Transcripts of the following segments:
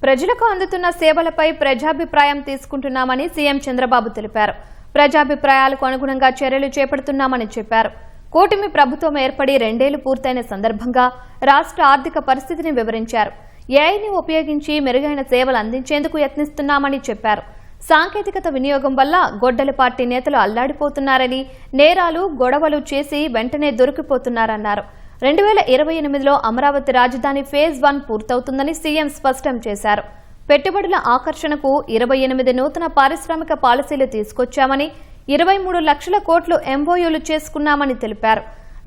ప్రజలకు అందుతున్న సేవలపై ప్రజాభిప్రాయం తీసుకుంటున్నామని సీఎం చంద్రబాబు తెలిపారు. ప్రజాభిప్రాయాలకు అనుగుణంగా చర్యలు చేపడుతున్నామని చెప్పారు. కూటమి ప్రభుత్వం ఏర్పడి 2 ఏళ్లు పూర్తయిన సందర్భంగా రాష్ట్ర ఆర్థిక పరిస్థితిని వివరించారు. ఏఐని ఉపయోగించి మెరుగైన సేవలు అందించేందుకు యత్నిస్తున్నామని చెప్పారు. సాంకేతికత వినియోగం వల్ల గొడ్డలి పార్టీ నేతలు అల్లాడిపోతున్నారని, నేరాలు గొడవలు చేసి వెంటనే దొరికిపోతున్నారన్నారు. 2028లో అమరావతి రాజధాని ఫేజ్ 1 పూర్తవుతుందని సీఎం స్పష్టం చేశారు. పెట్టుబడుల ఆకర్షణకు 28 నూతన పారిశ్రామిక పాలసీలు తీసుకొచ్చామని, 23 లక్షల కోట్లు ఎంఓయూలు చేసుకున్నామని తెలిపారు.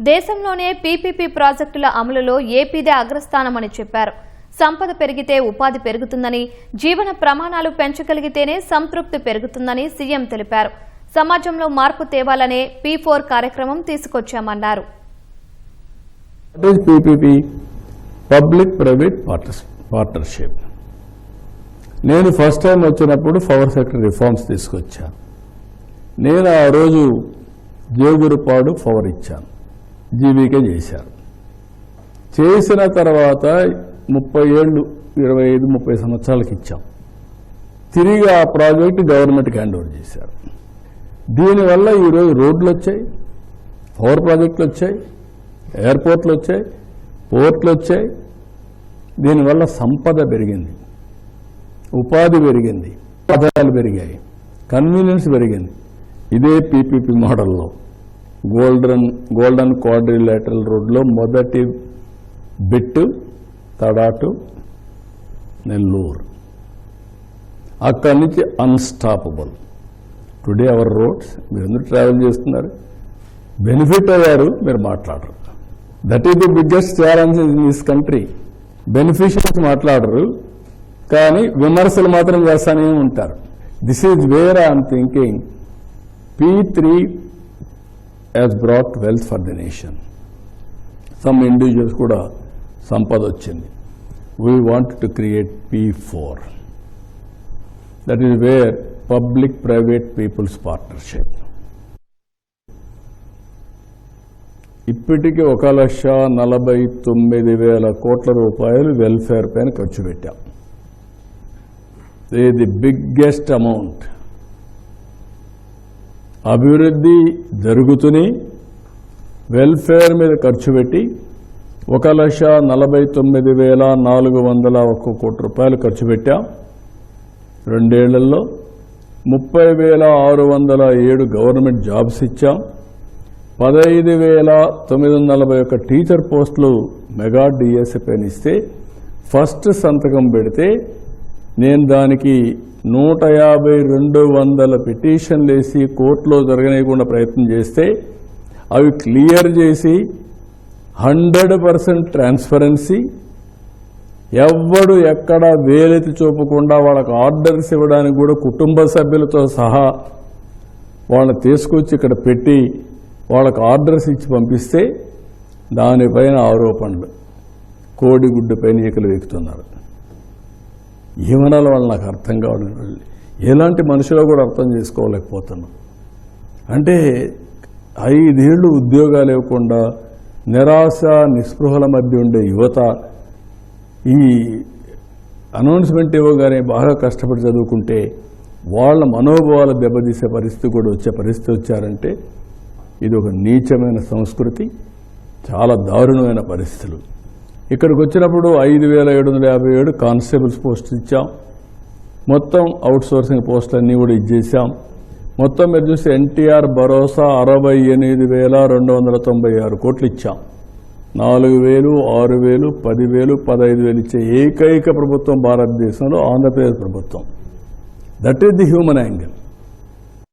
దేశంలోనే పీపీపీ ప్రాజెక్టుల అమలులో ఏపీదే అగ్రస్థానమని చెప్పారు. సంపద పెరిగితే ఉపాధి పెరుగుతుందని, జీవన ప్రమాణాలు పెంచగలిగితేనే సంతృప్తి పెరుగుతుందని సీఎం తెలిపారు. సమాజంలో మార్పు తేవాలనే P4 కార్యక్రమం తీసుకొచ్చామన్నారు. PPP public private partnership. నేను ఫస్ట్ టైం వచ్చినప్పుడు పవర్ సెక్టర్ రిఫార్మ్స్ తీసుకొచ్చాను. నేను ఆ రోజు జేగురుపాడు పవర్ ఇచ్చాను, జీవీకే చేశారు. చేసిన తర్వాత 30 ఏళ్ళు 25-30 సంవత్సరాలకు ఇచ్చాం. తిరిగి ఆ ప్రాజెక్టు గవర్నమెంట్కి హ్యాండ్ ఓవర్ చేశారు. దీనివల్ల ఈరోజు రోడ్లు వచ్చాయి, పవర్ ప్రాజెక్టులు వచ్చాయి, ఎయిర్పోర్ట్లు వచ్చాయి, పోర్ట్లు వచ్చాయి. దీనివల్ల సంపద పెరిగింది, ఉపాధి పెరిగింది, ఆదాయాలు పెరిగాయి, కన్వీనియన్స్ పెరిగింది. ఇదే పీపీపీ మోడల్లో గోల్డెన్ క్వాడ్రిలేటరల్ రోడ్లో మొదటి బిట్టు తడాటు నెల్లూరు. అక్కడి నుంచి అన్స్టాపబుల్. టుడే అవర్ రోడ్స్, మీరందరూ ట్రావెల్ చేస్తున్నారు, బెనిఫిట్ అయ్యారు, మీరు మాట్లాడరు. That is the biggest challenge in this country. Beneficials మాట్లాడరు, కానీ విమర్శలు మాత్రం చేస్తానే ఉంటారు. This is where I'm thinking P3 has brought wealth for the nation. Some individuals కూడా సంపద వచ్చింది. We want to create P4. That is where public-private people's partnership. ఇప్పటికీ 1,49,000 కోట్ల రూపాయలు వెల్ఫేర్ పైన ఖర్చు పెట్టాం. ఇది ది బిగ్గెస్ట్ అమౌంట్. అభివృద్ధి జరుగుతూనే వెల్ఫేర్ మీద ఖర్చు పెట్టి 1,49,401 కోట్ల రూపాయలు ఖర్చు పెట్టాం. 2 ఏళ్లలో 30,607 గవర్నమెంట్ జాబ్స్ ఇచ్చాం. 15,941 టీచర్ పోస్టులు మెగా డిఎస్సీ పైన ఇస్తే ఫస్ట్ సంతకం పెడితే నేను దానికి 150-200 పిటిషన్లు వేసి కోర్టులో జరగనీయకుండా ప్రయత్నం చేస్తే అవి క్లియర్ చేసి 100% ట్రాన్స్పరెన్సీ, ఎవ్వడు ఎక్కడ వేలెత్తి చూపకుండా వాళ్ళకు ఆర్డర్స్ ఇవ్వడానికి కూడా కుటుంబ సభ్యులతో సహా వాళ్ళని తీసుకొచ్చి ఇక్కడ పెట్టి వాళ్ళకు ఆర్డర్స్ ఇచ్చి పంపిస్తే దానిపైన ఆరోపణలు, కోడిగుడ్డు పైన ఈకలు వెక్కుతున్నారు. ఏమనాల వాళ్ళు నాకు అర్థం కావడం, ఎలాంటి మనుషులో కూడా అర్థం చేసుకోలేకపోతున్నాం. అంటే 5 ఏళ్ళు ఉద్యోగాలు ఇవ్వకుండా నిరాశ నిస్పృహల మధ్య ఉండే యువత ఈ అనౌన్స్మెంట్ ఇవ్వగానే బాగా కష్టపడి చదువుకుంటే వాళ్ళ మనోభావాలు దెబ్బతీసే పరిస్థితి కూడా వచ్చారంటే ఇది ఒక నీచమైన సంస్కృతి, చాలా దారుణమైన పరిస్థితులు. ఇక్కడికి వచ్చినప్పుడు 5,757 కానిస్టేబుల్స్ పోస్టులు ఇచ్చాం. మొత్తం అవుట్సోర్సింగ్ పోస్టులన్నీ కూడా ఇచ్చేసాం. మొత్తం మీరు చూస్తే ఎన్టీఆర్ భరోసా 68,296 కోట్లు ఇచ్చాం. 4,000, 6,000, 10,000, 15,000 ఇచ్చే ఏకైక ప్రభుత్వం భారతదేశంలో ఆంధ్రప్రదేశ్ ప్రభుత్వం. That is the human angle.